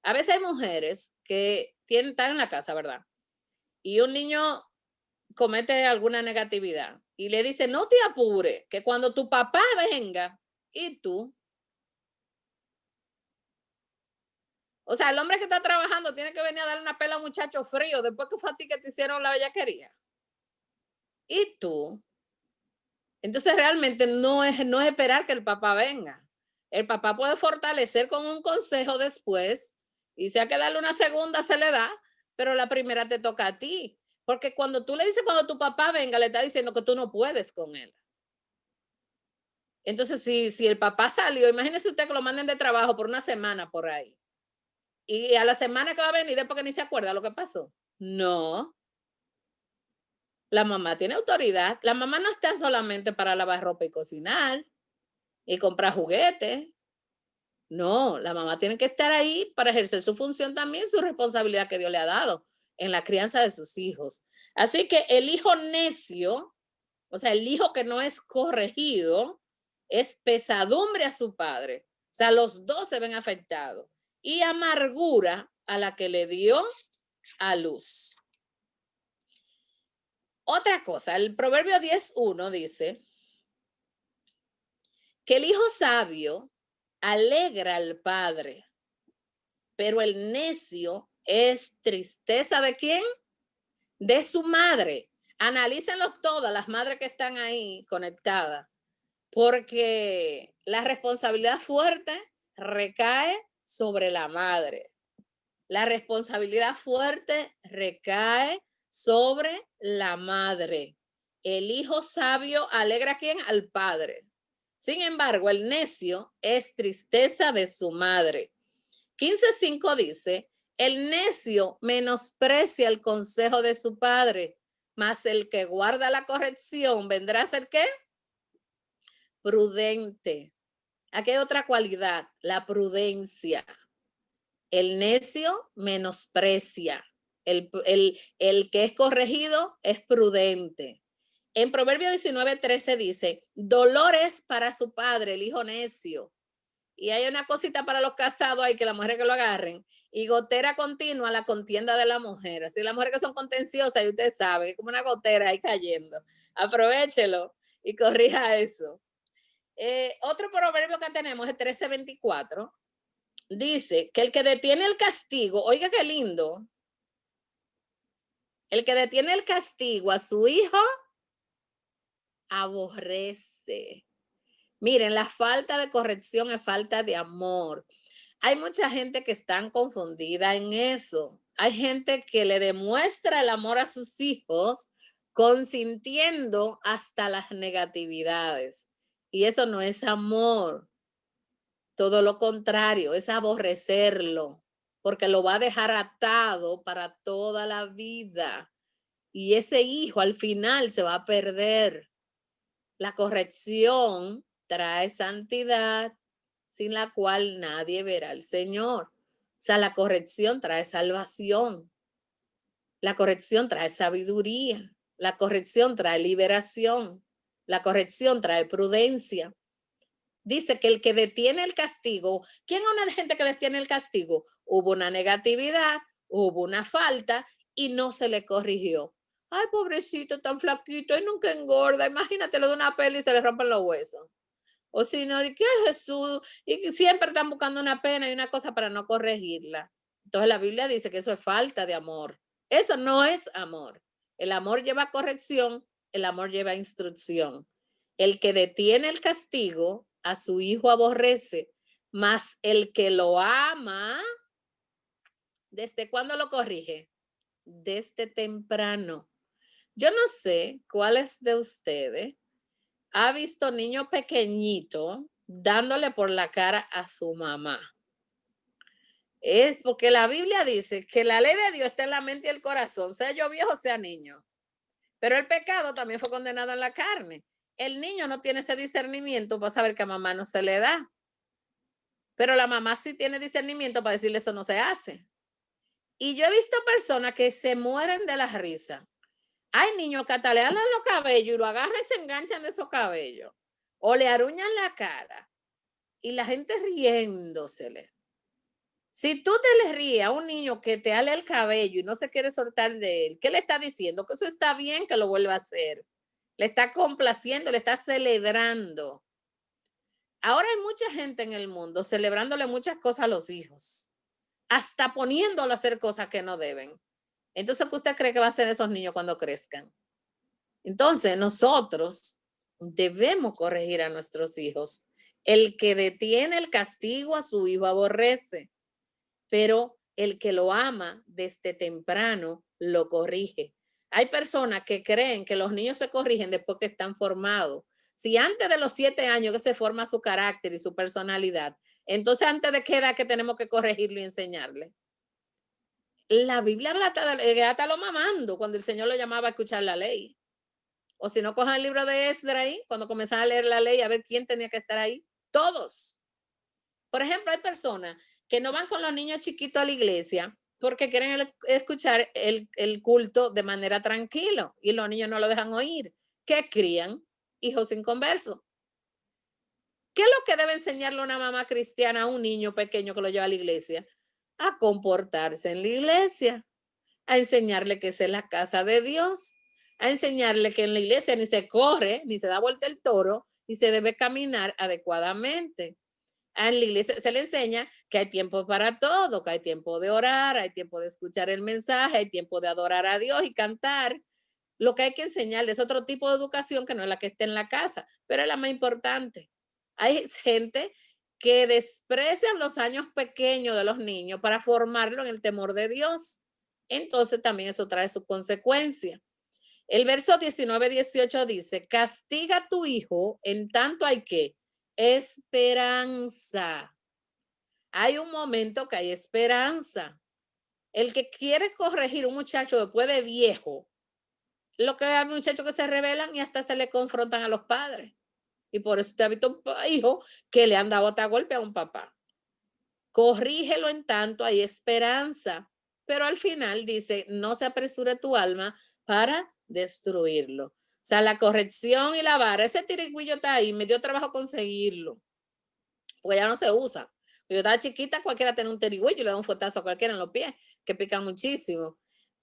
A veces hay mujeres que están en la casa, ¿verdad? Y un niño comete alguna negatividad y le dice, no te apures, que cuando tu papá venga, ¿y tú? O sea, el hombre que está trabajando tiene que venir a darle una pela a un muchacho frío después que fue a ti que te hicieron la bellaquería. ¿Y tú? Entonces realmente no es esperar que el papá venga. El papá puede fortalecer con un consejo después y si hay que darle una segunda se le da, pero la primera te toca a ti. Porque cuando tú le dices cuando tu papá venga, le está diciendo que tú no puedes con él. Entonces, si el papá salió, imagínese usted que lo manden de trabajo por una semana por ahí. Y a la semana que va a venir es porque ni se acuerda lo que pasó. No, la mamá tiene autoridad. La mamá no está solamente para lavar ropa y cocinar y comprar juguetes. No, la mamá tiene que estar ahí para ejercer su función también, su responsabilidad que Dios le ha dado en la crianza de sus hijos. Así que el hijo necio, o sea, el hijo que no es corregido, es pesadumbre a su padre. O sea, los dos se ven afectados. Y amargura a la que le dio a luz. Otra cosa, el Proverbio 10:1 dice que el hijo sabio alegra al padre, pero el necio es tristeza ¿de quién? De su madre. Analícenlo todas las madres que están ahí conectadas, porque la responsabilidad fuerte recae sobre la madre. La responsabilidad fuerte recae sobre la madre. El hijo sabio alegra ¿a quién? Al padre. Sin embargo, el necio es tristeza de su madre. 15:5 dice, el necio menosprecia el consejo de su padre, mas el que guarda la corrección vendrá a ser ¿qué? Prudente. Aquí hay otra cualidad, la prudencia. El necio menosprecia. El que es corregido es prudente. En Proverbio 19:13 dice, dolores para su padre, el hijo necio. Y hay una cosita para los casados ahí que las mujeres que lo agarren. Y gotera continua la contienda de la mujer. Así las mujeres que son contenciosas, y usted sabe, es como una gotera ahí cayendo. Aprovéchelo y corrija eso. Otro proverbio que tenemos es 13:24. Dice que el que detiene el castigo, oiga qué lindo, el que detiene el castigo a su hijo aborrece. Miren, la falta de corrección es falta de amor. Hay mucha gente que están confundida en eso. Hay gente que le demuestra el amor a sus hijos consintiendo hasta las negatividades. Y eso no es amor. Todo lo contrario, es aborrecerlo, porque lo va a dejar atado para toda la vida. Y ese hijo al final se va a perder. La corrección trae santidad, sin la cual nadie verá al Señor. O sea, la corrección trae salvación. La corrección trae sabiduría. La corrección trae liberación. La corrección trae prudencia. Dice que el que detiene el castigo, ¿quién es una gente que detiene el castigo? Hubo una negatividad, hubo una falta y no se le corrigió. Ay, pobrecito, tan flaquito y nunca engorda. Imagínate, le da una pela y se le rompen los huesos. O si no, ¿de qué es Jesús? Y siempre están buscando una pena y una cosa para no corregirla. Entonces la Biblia dice que eso es falta de amor. Eso no es amor. El amor lleva corrección, el amor lleva instrucción. El que detiene el castigo a su hijo aborrece, mas el que lo ama, ¿desde cuándo lo corrige? Desde temprano. Yo no sé cuáles de ustedes ha visto niño pequeñito dándole por la cara a su mamá. Es porque la Biblia dice que la ley de Dios está en la mente y el corazón, sea yo viejo, sea niño. Pero el pecado también fue condenado en la carne. El niño no tiene ese discernimiento para saber que a mamá no se le da. Pero la mamá sí tiene discernimiento para decirle eso no se hace. Y yo he visto personas que se mueren de la risa Hay niños que hasta le alan los cabellos y lo agarran y se enganchan de esos cabellos. O le aruñan la cara. Y la gente riéndosele. Si tú te le ríes a un niño que te ale el cabello y no se quiere soltar de él, ¿qué le está diciendo? Que eso está bien que lo vuelva a hacer. Le está complaciendo, le está celebrando. Ahora hay mucha gente en el mundo celebrándole muchas cosas a los hijos, hasta poniéndolo a hacer cosas que no deben. Entonces, ¿qué usted cree que va a hacer esos niños cuando crezcan? Entonces, nosotros debemos corregir a nuestros hijos. El que detiene el castigo a su hijo aborrece, pero el que lo ama desde temprano lo corrige. Hay personas que creen que los niños se corrigen después que están formados. Si antes de los 7 años que se forma su carácter y su personalidad, entonces antes de qué edad que tenemos que corregirlo y enseñarle. La Biblia habla hasta lo mamando cuando el Señor lo llamaba a escuchar la ley. O si no, cojan el libro de Esdras ahí, cuando comenzaban a leer la ley, a ver quién tenía que estar ahí. Todos. Por ejemplo, hay personas que no van con los niños chiquitos a la iglesia porque quieren escuchar el culto de manera tranquila y los niños no lo dejan oír. ¿Qué crían? Hijos inconversos. ¿Qué es lo que debe enseñarle una mamá cristiana a un niño pequeño que lo lleva a la iglesia? A comportarse en la iglesia, a enseñarle que esa es la casa de Dios, a enseñarle que en la iglesia ni se corre, ni se da vuelta el toro, y se debe caminar adecuadamente. En la iglesia se le enseña que hay tiempo para todo, que hay tiempo de orar, hay tiempo de escuchar el mensaje, hay tiempo de adorar a Dios y cantar. Lo que hay que enseñarle es otro tipo de educación que no es la que está en la casa, pero es la más importante. Hay gente que desprecia los años pequeños de los niños para formarlo en el temor de Dios. Entonces también eso trae sus consecuencias. El verso 19-18 dice, castiga a tu hijo en tanto hay que esperanza. Hay un momento que hay esperanza. El que quiere corregir un muchacho después de viejo, lo que hay muchachos que se rebelan y hasta se le confrontan a los padres. Y por eso usted ha visto un hijo que le han dado hasta golpe a un papá. Corrígelo en tanto hay esperanza. Pero al final dice, no se apresure tu alma para destruirlo. O sea, la corrección y la vara, ese tirigüillo está ahí, me dio trabajo conseguirlo, porque ya no se usa. Yo estaba chiquita, cualquiera tenía un tirigüillo y le da un fuetazo a cualquiera en los pies, que pican muchísimo.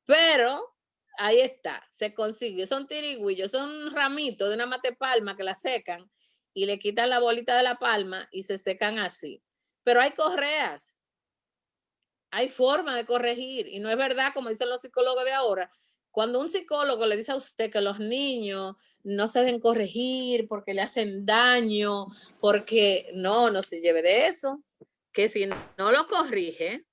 Pero ahí está, se consiguió. Son tirigüillos, son ramitos de una mate palma que la secan y le quitan la bolita de la palma y se secan así. Pero hay correas, hay forma de corregir y no es verdad, como dicen los psicólogos de ahora, cuando un psicólogo le dice a usted que los niños no se deben corregir porque le hacen daño, porque no se lleve de eso, que si no lo corrige,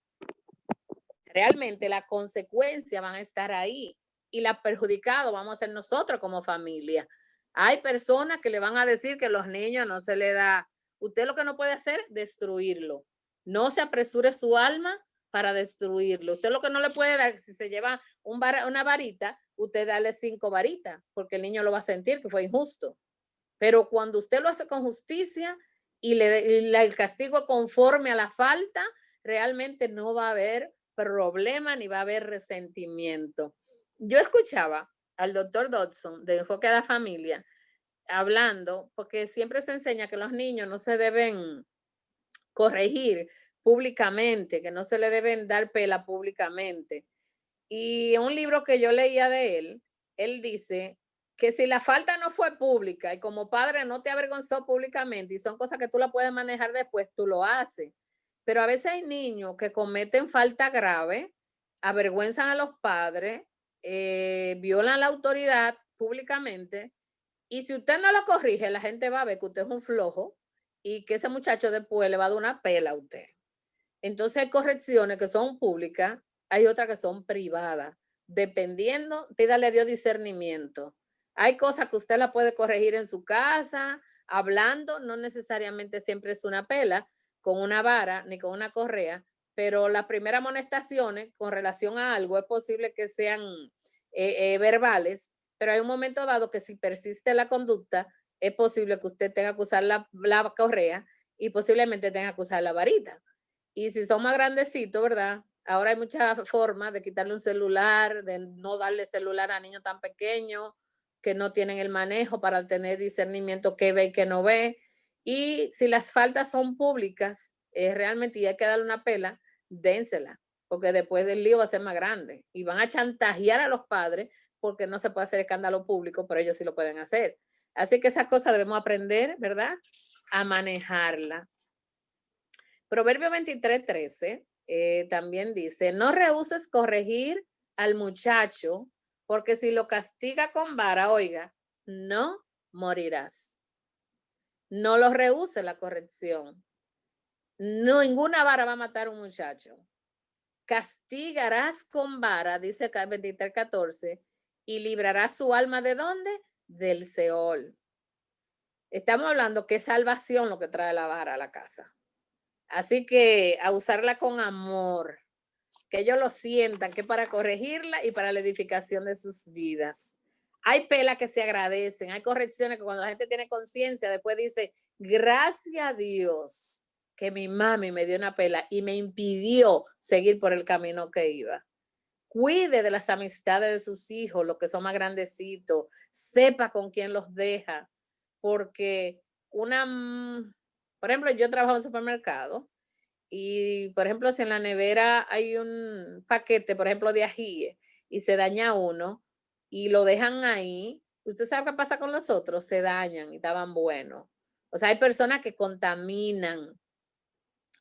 realmente las consecuencias van a estar ahí y la perjudicados vamos a ser nosotros como familia. Hay personas que le van a decir que los niños no se le da. Usted lo que no puede hacer, destruirlo. No se apresure su alma para destruirlo. Usted lo que no le puede dar, si se lleva una varita, usted dale 5 varitas, porque el niño lo va a sentir que fue injusto. Pero cuando usted lo hace con justicia y el castigo conforme a la falta, realmente no va a haber problema ni va a haber resentimiento. Yo escuchaba al doctor Dodson de Enfoque a la Familia hablando, porque siempre se enseña que los niños no se deben corregir públicamente, que no se le deben dar pela públicamente. Y un libro que yo leía de él dice que si la falta no fue pública y como padre no te avergonzó públicamente y son cosas que tú la puedes manejar después, tú lo haces. Pero a veces hay niños que cometen falta grave, avergüenzan a los padres, violan la autoridad públicamente y si usted no lo corrige, la gente va a ver que usted es un flojo y que ese muchacho después le va a dar una pela a usted. Entonces hay correcciones que son públicas, hay otras que son privadas. Dependiendo, pídale a Dios discernimiento. Hay cosas que usted la puede corregir en su casa, hablando, no necesariamente siempre es una pela, con una vara ni con una correa, pero las primeras amonestaciones con relación a algo es posible que sean verbales, pero hay un momento dado que si persiste la conducta, es posible que usted tenga que usar la correa y posiblemente tenga que usar la varita. Y si son más grandecitos, ¿verdad? Ahora hay muchas formas de quitarle un celular, de no darle celular a niños tan pequeños que no tienen el manejo para tener discernimiento qué ve y qué no ve. Y si las faltas son públicas, realmente y hay que darle una pela, dénsela, porque después del lío va a ser más grande y van a chantajear a los padres porque no se puede hacer escándalo público, pero ellos sí lo pueden hacer. Así que esas cosas debemos aprender, ¿verdad? A manejarla. Proverbio 23:13 también dice, no rehuses corregir al muchacho, porque si lo castiga con vara, oiga, no morirás. No lo rehúse la corrección. No, ninguna vara va a matar a un muchacho. Castigarás con vara, dice acá 23:14, y librarás su alma ¿de dónde? Del Seol. Estamos hablando que es salvación lo que trae la vara a la casa. Así que a usarla con amor, que ellos lo sientan, que para corregirla y para la edificación de sus vidas. Hay pelas que se agradecen, hay correcciones que cuando la gente tiene conciencia, después dice, gracias a Dios que mi mami me dio una pela y me impidió seguir por el camino que iba. Cuide de las amistades de sus hijos, los que son más grandecitos, sepa con quién los deja, porque por ejemplo, yo trabajo en supermercado y, por ejemplo, si en la nevera hay un paquete, por ejemplo, de ajíes y se daña uno y lo dejan ahí, usted sabe qué pasa con los otros, se dañan y estaban buenos. O sea, hay personas que contaminan,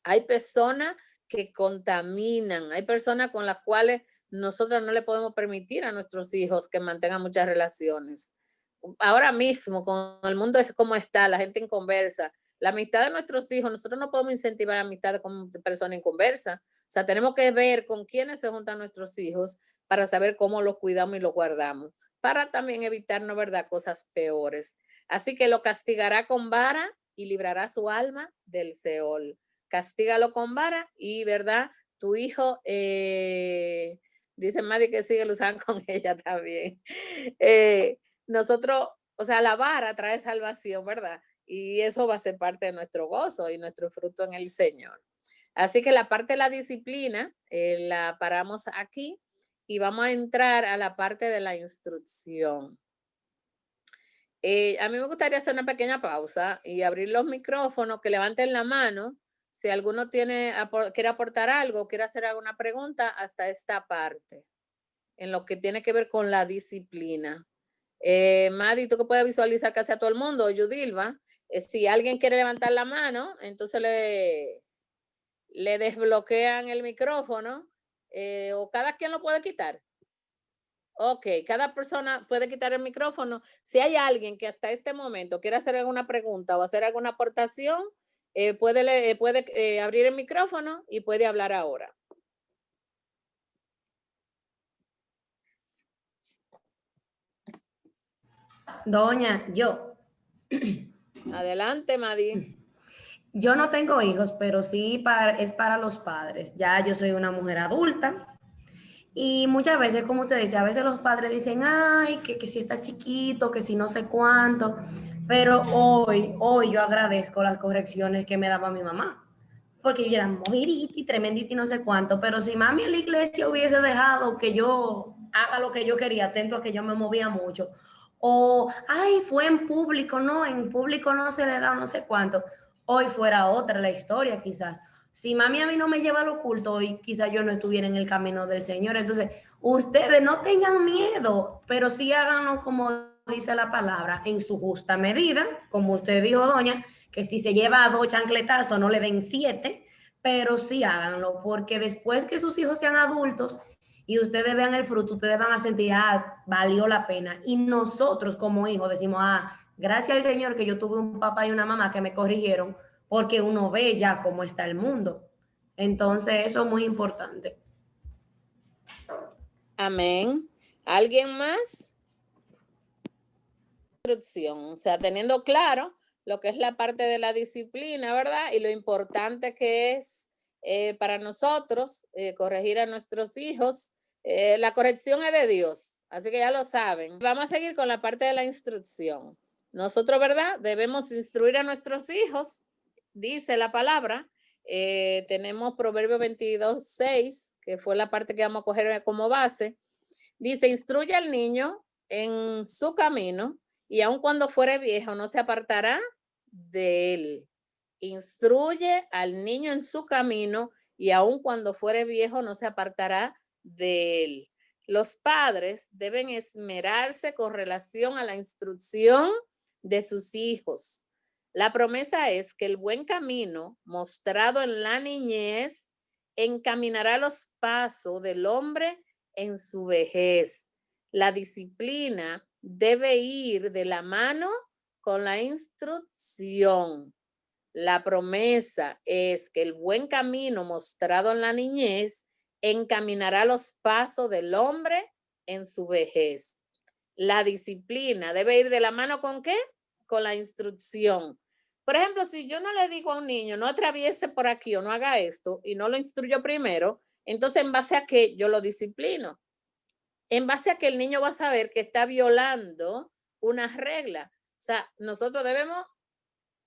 hay personas que contaminan, hay personas con las cuales nosotros no le podemos permitir a nuestros hijos que mantengan muchas relaciones. Ahora mismo, con el mundo es como está, la gente en conversa, la amistad de nuestros hijos, nosotros no podemos incentivar la amistad con personas en conversa. O sea, tenemos que ver con quiénes se juntan nuestros hijos para saber cómo los cuidamos y los guardamos, para también evitar, ¿no verdad?, cosas peores. Así que lo castigará con vara y librará su alma del Seol. Castígalo con vara y, ¿verdad? Tu hijo, dice Maddy que sigue luchando con ella también. Nosotros, o sea, la vara trae salvación, ¿verdad? Y eso va a ser parte de nuestro gozo y nuestro fruto en el Señor. Así que la parte de la disciplina la paramos aquí y vamos a entrar a la parte de la instrucción. A mí me gustaría hacer una pequeña pausa y abrir los micrófonos, que levanten la mano si alguno quiere aportar algo, quiere hacer alguna pregunta hasta esta parte, en lo que tiene que ver con la disciplina. Madi, tú que puedes visualizar casi a todo el mundo, Yudilva, si alguien quiere levantar la mano, entonces le desbloquean el micrófono o cada quien lo puede quitar. Ok, cada persona puede quitar el micrófono. Si hay alguien que hasta este momento quiere hacer alguna pregunta o hacer alguna aportación, puede abrir el micrófono y puede hablar ahora. Doña, yo. Adelante, Madi. Yo no tengo hijos, pero sí es para los padres. Ya yo soy una mujer adulta y muchas veces, como usted dice, a veces los padres dicen, ay, que si está chiquito, que si no sé cuánto, pero hoy yo agradezco las correcciones que me daba mi mamá, porque yo era mojirita y tremendita y no sé cuánto, pero si mami en la iglesia hubiese dejado que yo haga lo que yo quería, atento a que yo me movía mucho, o, ay, fue en público, no, en público no se le da no sé cuánto, hoy fuera otra la historia quizás. Si mami a mí no me lleva al oculto, hoy quizás yo no estuviera en el camino del Señor. Entonces, ustedes no tengan miedo, pero sí háganlo como dice la palabra, en su justa medida, como usted dijo, doña, que si se lleva 2 chancletazos no le den 7, pero sí háganlo, porque después que sus hijos sean adultos y ustedes vean el fruto, ustedes van a sentir, valió la pena. Y nosotros como hijos decimos, gracias al Señor que yo tuve un papá y una mamá que me corrigieron, porque uno ve ya cómo está el mundo. Entonces, eso es muy importante. Amén. ¿Alguien más? O sea, teniendo claro lo que es la parte de la disciplina, ¿verdad? Y lo importante que es para nosotros corregir a nuestros hijos. La corrección es de Dios, así que ya lo saben. Vamos a seguir con la parte de la instrucción. Nosotros, ¿verdad? Debemos instruir a nuestros hijos, dice la palabra, tenemos Proverbio 22:6, que fue la parte que vamos a coger como base. Dice, instruye al niño en su camino y aun cuando fuere viejo no se apartará de él. Instruye al niño en su camino y aun cuando fuere viejo no se apartará de él. Los padres deben esmerarse con relación a la instrucción de sus hijos. La promesa es que el buen camino mostrado en la niñez encaminará los pasos del hombre en su vejez. La disciplina debe ir de la mano con la instrucción. La promesa es que el buen camino mostrado en la niñez encaminará los pasos del hombre en su vejez. La disciplina debe ir de la mano ¿con qué? Con la instrucción. Por ejemplo, si yo no le digo a un niño, no atraviese por aquí o no haga esto y no lo instruyo primero, entonces en base a qué yo lo disciplino. En base a que el niño va a saber que está violando una regla. O sea, nosotros debemos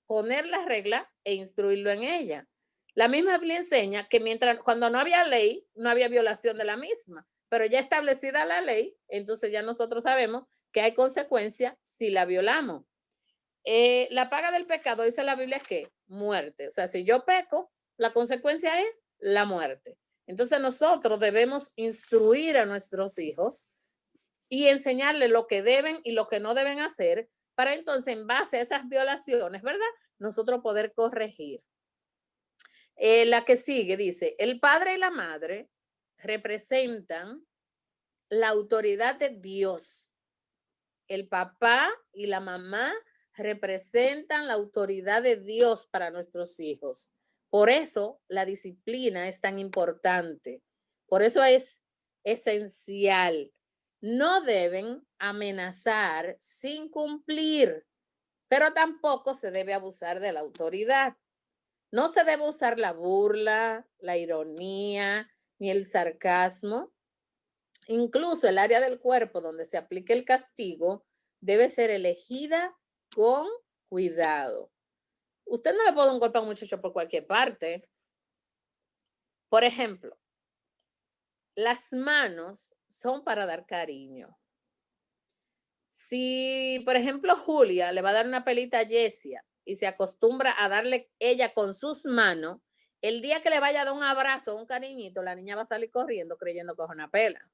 poner la regla e instruirlo en ella. La misma Biblia enseña que cuando no había ley, no había violación de la misma, pero ya establecida la ley, entonces ya nosotros sabemos que hay consecuencias si la violamos. La paga del pecado, dice la Biblia, es que muerte. O sea, si yo peco, la consecuencia es la muerte. Entonces nosotros debemos instruir a nuestros hijos y enseñarles lo que deben y lo que no deben hacer para entonces en base a esas violaciones, ¿verdad? Nosotros poder corregir. La que sigue dice, el padre y la madre representan la autoridad de Dios. El papá y la mamá representan la autoridad de Dios para nuestros hijos. Por eso la disciplina es tan importante. Por eso es esencial. No deben amenazar sin cumplir, pero tampoco se debe abusar de la autoridad. No se debe usar la burla, la ironía, ni el sarcasmo. Incluso el área del cuerpo donde se aplique el castigo debe ser elegida con cuidado. Usted no le puede dar un golpe a un muchacho por cualquier parte. Por ejemplo, las manos son para dar cariño. Si, por ejemplo, Julia le va a dar una pelita a Jessia y se acostumbra a darle ella con sus manos, el día que le vaya a dar un abrazo, un cariñito, la niña va a salir corriendo creyendo que es una pela.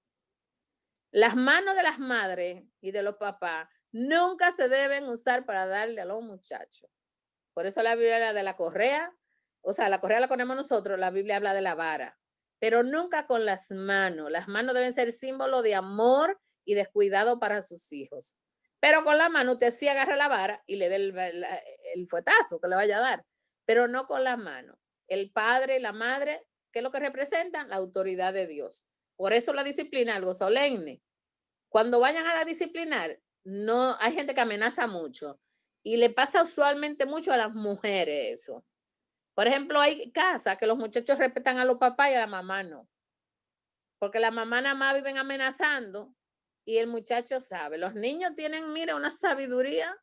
Las manos de las madres y de los papás nunca se deben usar para darle a los muchachos. Por eso la Biblia habla de la correa, o sea, la correa la ponemos nosotros, la Biblia habla de la vara, pero nunca con las manos. Las manos deben ser símbolo de amor y de cuidado para sus hijos. Pero con la mano usted sí agarra la vara y le dé el fuetazo que le vaya a dar, pero no con la mano. El padre y la madre, ¿qué es lo que representan? La autoridad de Dios. Por eso la disciplina es algo solemne. Cuando vayan a disciplinar, no, hay gente que amenaza mucho y le pasa usualmente mucho a las mujeres eso. Por ejemplo, hay casas que los muchachos respetan a los papás y a la mamá no. Porque la mamá nada más viven amenazando y el muchacho sabe. Los niños tienen, mira, una sabiduría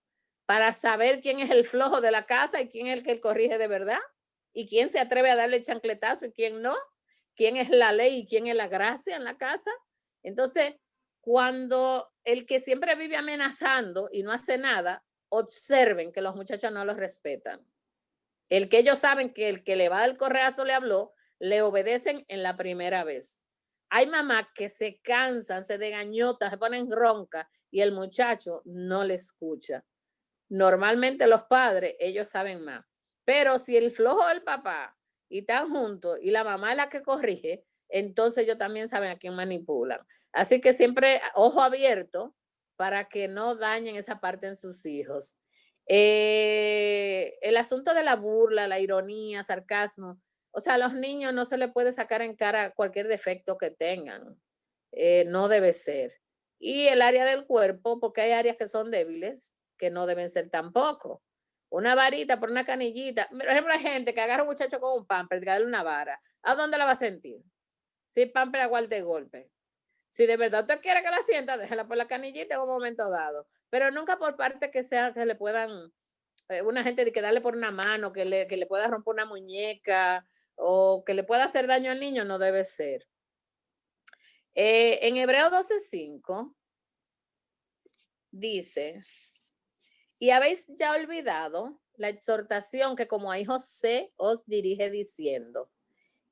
para saber quién es el flojo de la casa y quién es el que corrige de verdad y quién se atreve a darle chancletazo y quién no, quién es la ley y quién es la gracia en la casa. Entonces, cuando el que siempre vive amenazando y no hace nada, observen que los muchachos no los respetan. El que ellos saben que el que le va al correazo le habló, le obedecen en la primera vez. Hay mamás que se cansan, se degañotan, se ponen ronca y el muchacho no le escucha. Normalmente los padres, ellos saben más. Pero si el flojo del papá y están juntos y la mamá es la que corrige, entonces ellos también saben a quién manipulan. Así que siempre ojo abierto para que no dañen esa parte en sus hijos. El asunto de la burla, la ironía, sarcasmo, o sea, a los niños no se les puede sacar en cara cualquier defecto que tengan. No debe ser. Y el área del cuerpo, porque hay áreas que son débiles, que no deben ser tampoco. Una varita por una canillita. Por ejemplo, hay gente que agarra a un muchacho con un pamper, que darle una vara. ¿A dónde la va a sentir? Si pamper aguante golpe. Si de verdad usted quiere que la sienta, déjela por la canillita en un momento dado. Pero nunca por parte que sea que le puedan, una gente de que darle por una mano, que le pueda romper una muñeca, o que le pueda hacer daño al niño, no debe ser. En Hebreo 12:5 dice, y habéis ya olvidado la exhortación que como a hijos se os dirige diciendo,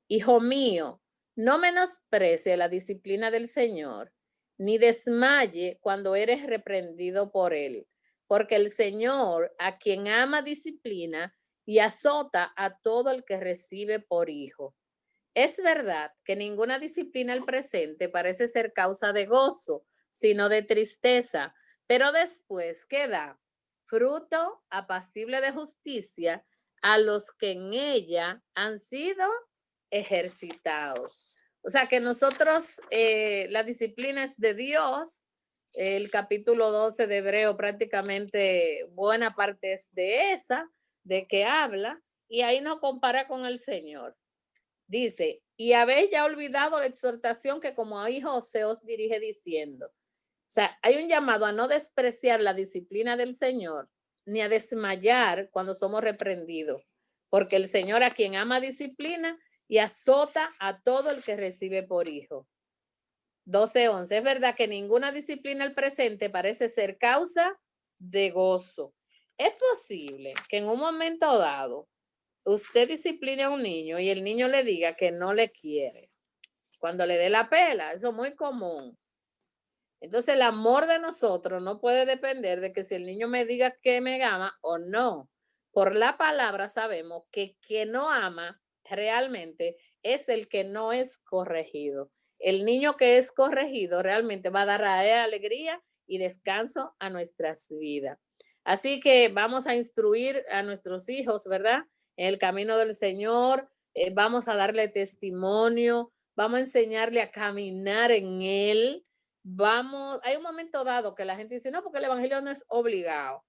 hijo mío, no menosprecie la disciplina del Señor, ni desmaye cuando eres reprendido por él, porque el Señor a quien ama disciplina y azota a todo el que recibe por hijo. Es verdad que ninguna disciplina al presente parece ser causa de gozo, sino de tristeza, pero después queda fruto apacible de justicia a los que en ella han sido ejercitados. O sea que nosotros, la disciplina es de Dios. El capítulo 12 de Hebreo prácticamente buena parte es de esa, de que habla, y ahí nos compara con el Señor. Dice, y habéis ya olvidado la exhortación que como a hijos se os dirige diciendo. O sea, hay un llamado a no despreciar la disciplina del Señor, ni a desmayar cuando somos reprendidos, porque el Señor a quien ama disciplina y azota a todo el que recibe por hijo. 12:11. Es verdad que ninguna disciplina al presente parece ser causa de gozo. Es posible que en un momento dado usted discipline a un niño y el niño le diga que no le quiere cuando le dé la pela. Eso es muy común. Entonces el amor de nosotros no puede depender de que si el niño me diga que me ama o no. Por la palabra sabemos que no ama realmente es el que no es corregido. El niño que es corregido realmente va a dar a él alegría y descanso a nuestras vidas. Así que vamos a instruir a nuestros hijos, ¿verdad? En el camino del Señor, vamos a darle testimonio, vamos a enseñarle a caminar en él. Vamos, hay un momento dado que la gente dice, no, porque el evangelio no es obligado.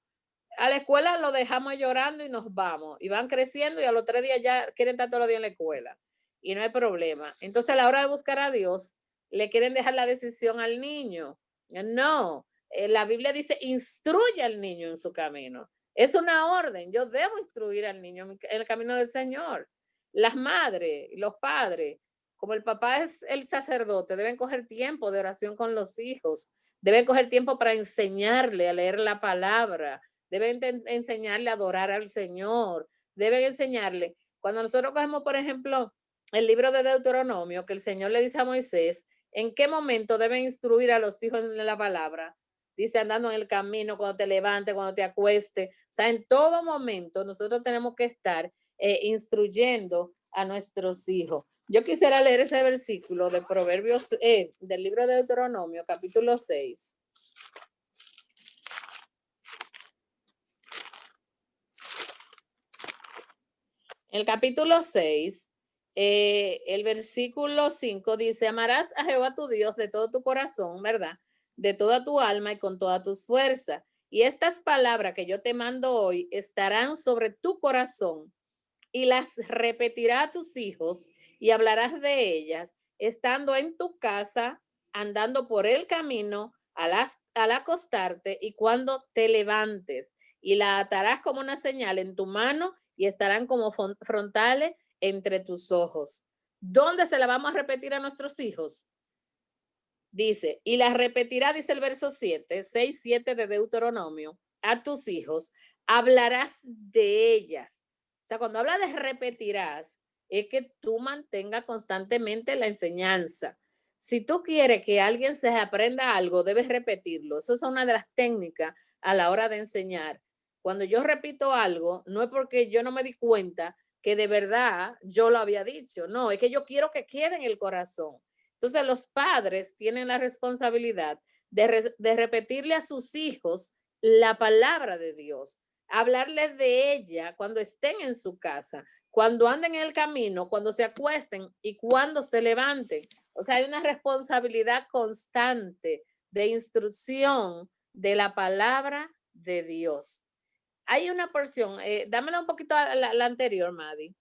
A la escuela lo dejamos llorando y nos vamos. Y van creciendo y a los 3 días ya quieren estar todos los días en la escuela. Y no hay problema. Entonces a la hora de buscar a Dios, le quieren dejar la decisión al niño. No, la Biblia dice, instruye al niño en su camino. Es una orden. Yo debo instruir al niño en el camino del Señor. Las madres, los padres, como el papá es el sacerdote, deben coger tiempo de oración con los hijos, deben coger tiempo para enseñarle a leer la palabra, deben enseñarle a adorar al Señor, deben enseñarle. Cuando nosotros cogemos, por ejemplo, el libro de Deuteronomio, que el Señor le dice a Moisés, ¿en qué momento deben instruir a los hijos en la palabra? Dice, andando en el camino, cuando te levantes, cuando te acuestes. O sea, en todo momento nosotros tenemos que estar instruyendo a nuestros hijos. Yo quisiera leer ese versículo de Proverbios, del libro de Deuteronomio, capítulo 6. El capítulo 6, el versículo 5 dice, amarás a Jehová tu Dios de todo tu corazón, ¿verdad? De toda tu alma y con todas tus fuerzas. Y estas palabras que yo te mando hoy estarán sobre tu corazón y las repetirá a tus hijos y hablarás de ellas, estando en tu casa, andando por el camino, al acostarte y cuando te levantes, y la atarás como una señal en tu mano y estarán como frontales entre tus ojos. ¿Dónde se la vamos a repetir a nuestros hijos? Dice, y las repetirá, dice el verso 7, 6, 7 de Deuteronomio, a tus hijos, hablarás de ellas. O sea, cuando habla de repetirás, es que tú mantengas constantemente la enseñanza. Si tú quieres que alguien se aprenda algo, debes repetirlo. Eso es una de las técnicas a la hora de enseñar. Cuando yo repito algo, no es porque yo no me di cuenta que de verdad yo lo había dicho. No, es que yo quiero que quede en el corazón. Entonces los padres tienen la responsabilidad de repetirle a sus hijos la palabra de Dios, hablarles de ella cuando estén en su casa, cuando anden en el camino, cuando se acuesten y cuando se levanten. O sea, hay una responsabilidad constante de instrucción de la palabra de Dios. Hay una porción, dámela un poquito a la anterior, Madi.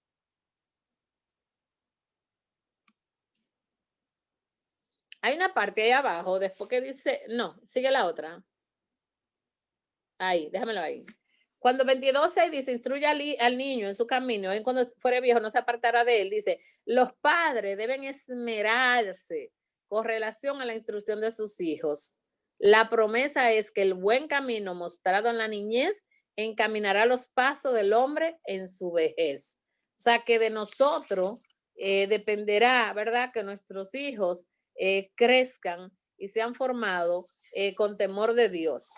Hay una parte ahí abajo, después que dice, no, sigue la otra. Ahí, déjamelo ahí. Cuando 22:6 dice, instruye al niño en su camino, y cuando fuere viejo no se apartará de él, dice, los padres deben esmerarse con relación a la instrucción de sus hijos. La promesa es que el buen camino mostrado en la niñez encaminará los pasos del hombre en su vejez. O sea que de nosotros dependerá, ¿verdad? Que nuestros hijos crezcan y sean formados con temor de Dios.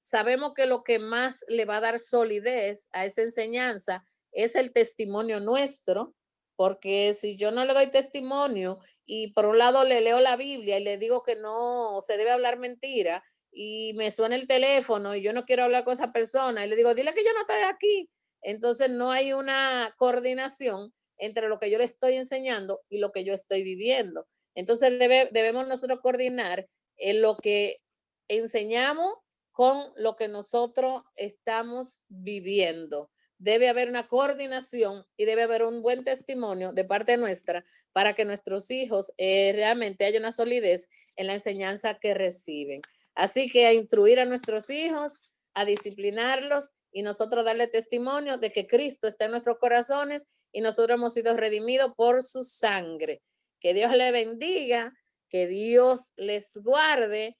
Sabemos que lo que más le va a dar solidez a esa enseñanza es el testimonio nuestro, porque si yo no le doy testimonio y por un lado le leo la Biblia y le digo que no se debe hablar mentira y me suena el teléfono y yo no quiero hablar con esa persona y le digo, dile que yo no estoy aquí, entonces no hay una coordinación entre lo que yo le estoy enseñando y lo que yo estoy viviendo. Entonces debemos nosotros coordinar en lo que enseñamos con lo que nosotros estamos viviendo. Debe haber una coordinación y debe haber un buen testimonio de parte nuestra para que nuestros hijos realmente haya una solidez en la enseñanza que reciben. Así que a instruir a nuestros hijos, a disciplinarlos y nosotros darle testimonio de que Cristo está en nuestros corazones y nosotros hemos sido redimidos por su sangre. Que Dios le bendiga, que Dios les guarde